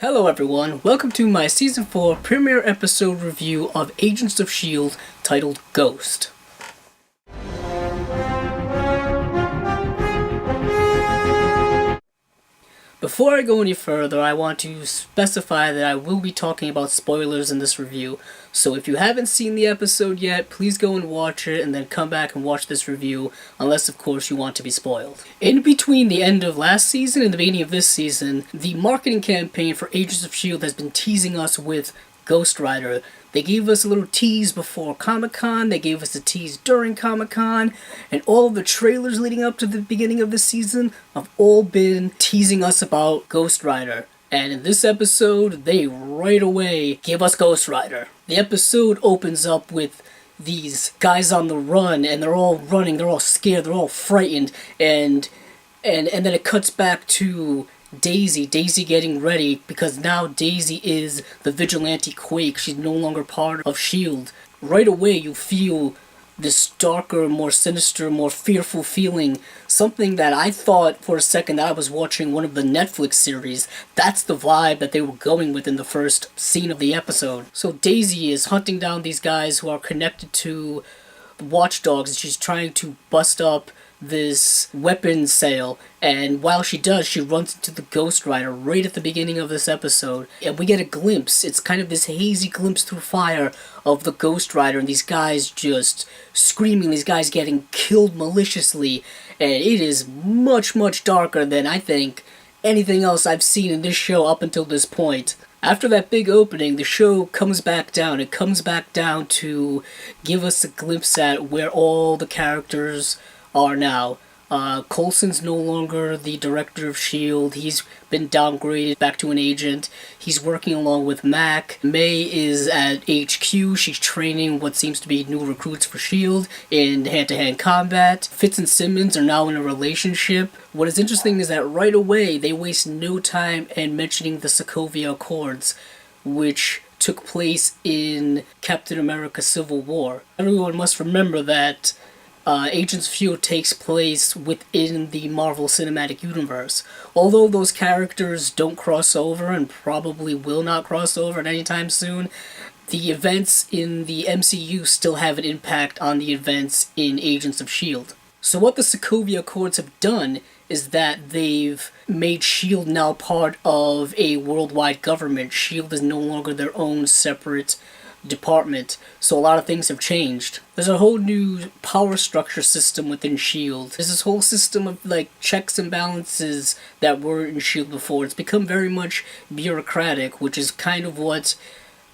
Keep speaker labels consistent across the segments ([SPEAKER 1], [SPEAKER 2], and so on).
[SPEAKER 1] Hello everyone, welcome to my Season 4 premiere episode review of Agents of S.H.I.E.L.D. titled Ghost. Before I go any further, I want to specify that I will be talking about spoilers in this review, so if you haven't seen the episode yet, please go and watch it and then come back and watch this review, unless of course you want to be spoiled. In between the end of last season and the beginning of this season, the marketing campaign for Agents of S.H.I.E.L.D. has been teasing us with Ghost Rider. They gave us a little tease before Comic-Con, they gave us a tease during Comic-Con, and all of the trailers leading up to the beginning of the season have all been teasing us about Ghost Rider. And in this episode, they right away give us Ghost Rider. The episode opens up with these guys on the run, and they're all running, they're all scared, they're all frightened, and then it cuts back to Daisy getting ready, because now Daisy is the vigilante Quake. She's no longer part of S.H.I.E.L.D. Right away you feel this darker, more sinister, more fearful feeling. Something that I thought for a second that I was watching one of the Netflix series. That's the vibe that they were going with in the first scene of the episode. So Daisy is hunting down these guys who are connected to the watchdogs, and she's trying to bust up this weapons sale, and while she does, she runs into the Ghost Rider right at the beginning of this episode, and we get a glimpse. It's kind of this hazy glimpse through fire of the Ghost Rider, and these guys just screaming, these guys getting killed maliciously, and it is much, much darker than I think anything else I've seen in this show up until this point. After that big opening, the show comes back down. It comes back down to give us a glimpse at where all the characters are now. Coulson's no longer the director of S.H.I.E.L.D. He's been downgraded back to an agent. He's working along with Mac. May is at HQ. She's training what seems to be new recruits for S.H.I.E.L.D. in hand-to-hand combat. Fitz and Simmons are now in a relationship. What is interesting is that right away they waste no time in mentioning the Sokovia Accords, which took place in Captain America Civil War. Everyone must remember that Agents of S.H.I.E.L.D. takes place within the Marvel Cinematic Universe. Although those characters don't cross over and probably will not cross over at any time soon, the events in the MCU still have an impact on the events in Agents of S.H.I.E.L.D. So what the Sokovia Accords have done is that they've made S.H.I.E.L.D. now part of a worldwide government. S.H.I.E.L.D. is no longer their own separate department, so a lot of things have changed. There's a whole new power structure system within S.H.I.E.L.D. There's this whole system of checks and balances that were in S.H.I.E.L.D. before. It's become very much bureaucratic, which is kind of what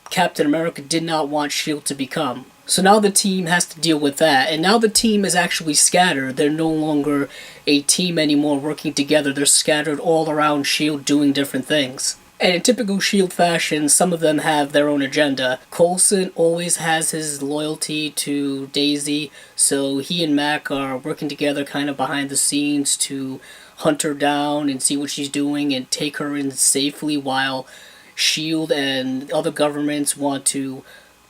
[SPEAKER 1] Captain America did not want S.H.I.E.L.D. to become. So now the team has to deal with that, and now the team is actually scattered. They're no longer a team anymore working together. They're scattered all around S.H.I.E.L.D. doing different things. And in typical S.H.I.E.L.D. fashion, some of them have their own agenda. Coulson always has his loyalty to Daisy, so he and Mac are working together kind of behind the scenes to hunt her down and see what she's doing and take her in safely, while S.H.I.E.L.D. and other governments want to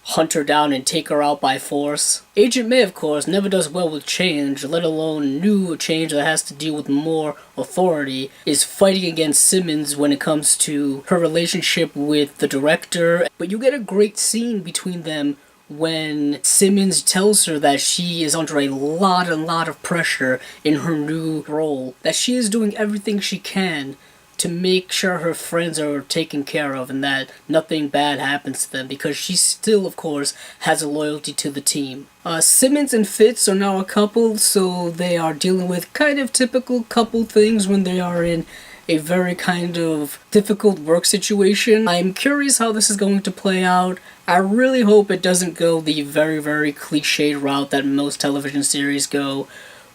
[SPEAKER 1] hunt her down and take her out by force. Agent May, of course, never does well with change, let alone new change that has to deal with more authority, is fighting against Simmons when it comes to her relationship with the director. But you get a great scene between them when Simmons tells her that she is under a lot of pressure in her new role, that she is doing everything she can to make sure her friends are taken care of and that nothing bad happens to them, because she still, of course, has a loyalty to the team. Simmons and Fitz are now a couple, so they are dealing with kind of typical couple things when they are in a very kind of difficult work situation. I'm curious how this is going to play out. I really hope it doesn't go the very cliched route that most television series go,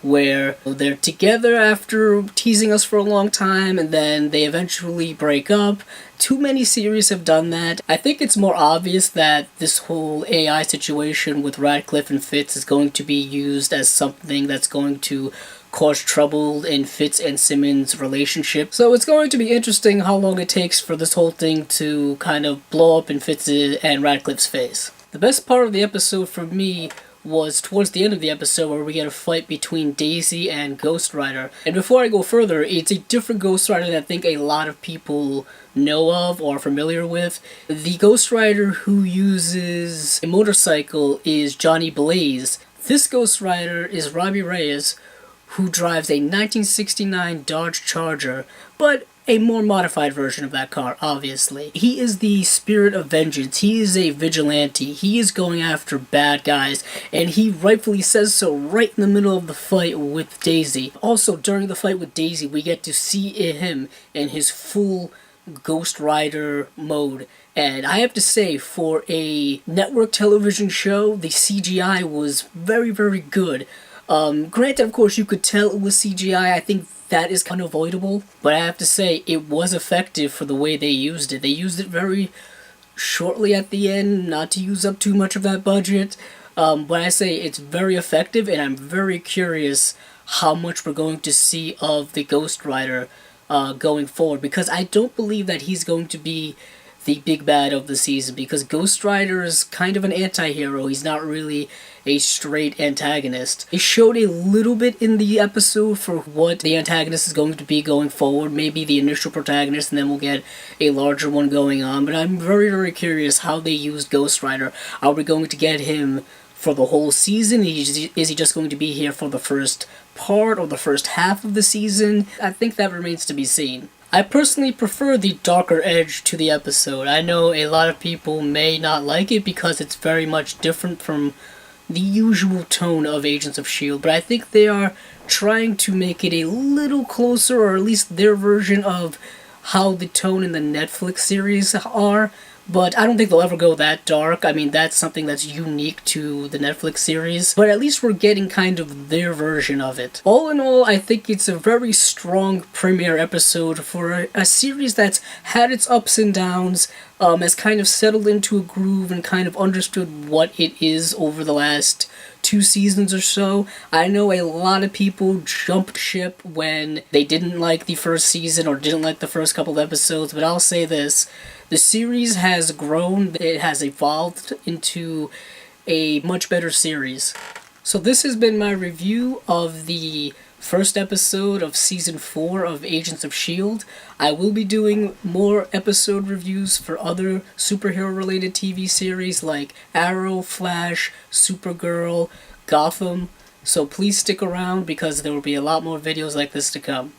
[SPEAKER 1] where they're together after teasing us for a long time and then they eventually break up. Too many series have done that. I think it's more obvious that this whole AI situation with Radcliffe and Fitz is going to be used as something that's going to cause trouble in Fitz and Simmons' relationship. So it's going to be interesting how long it takes for this whole thing to kind of blow up in Fitz and Radcliffe's face. The best part of the episode for me was towards the end of the episode where we get a fight between Daisy and Ghost Rider. And before I go further, it's a different Ghost Rider that I think a lot of people know of or are familiar with. The Ghost Rider who uses a motorcycle is Johnny Blaze. This Ghost Rider is Robbie Reyes, who drives a 1969 Dodge Charger, but a more modified version of that car, obviously. He is the spirit of vengeance. He is a vigilante. He is going after bad guys, and he rightfully says so right in the middle of the fight with Daisy. Also, during the fight with Daisy, we get to see him in his full Ghost Rider mode. And I have to say, for a network television show, the CGI was very, very good. Granted, of course, you could tell it was CGI. I think that is unavoidable, but I have to say it was effective for the way they used it. They used it very shortly at the end, not to use up too much of that budget, but I say it's very effective, and I'm very curious how much we're going to see of the Ghost Rider going forward, because I don't believe that he's going to be the big bad of the season, because Ghost Rider is kind of an anti-hero. He's not really a straight antagonist. They showed a little bit in the episode for what the antagonist is going to be going forward, maybe the initial protagonist, and then we'll get a larger one going on, but I'm very, very curious how they used Ghost Rider. Are we going to get him for the whole season? Is he just going to be here for the first part or the first half of the season? I think that remains to be seen. I personally prefer the darker edge to the episode. I know a lot of people may not like it because it's very much different from the usual tone of Agents of S.H.I.E.L.D, but I think they are trying to make it a little closer, or at least their version of how the tone in the Netflix series are. But I don't think they'll ever go that dark. I mean, that's something that's unique to the Netflix series. But at least we're getting kind of their version of it. All in all, I think it's a very strong premiere episode for a series that's had its ups and downs, has kind of settled into a groove and kind of understood what it is over the last 2 seasons or so. I know a lot of people jumped ship when they didn't like the first season or didn't like the first couple episodes, but I'll say this. The series has grown, it has evolved into a much better series. So this has been my review of the first episode of Season 4 of Agents of S.H.I.E.L.D. I will be doing more episode reviews for other superhero-related TV series like Arrow, Flash, Supergirl, Gotham, so please stick around because there will be a lot more videos like this to come.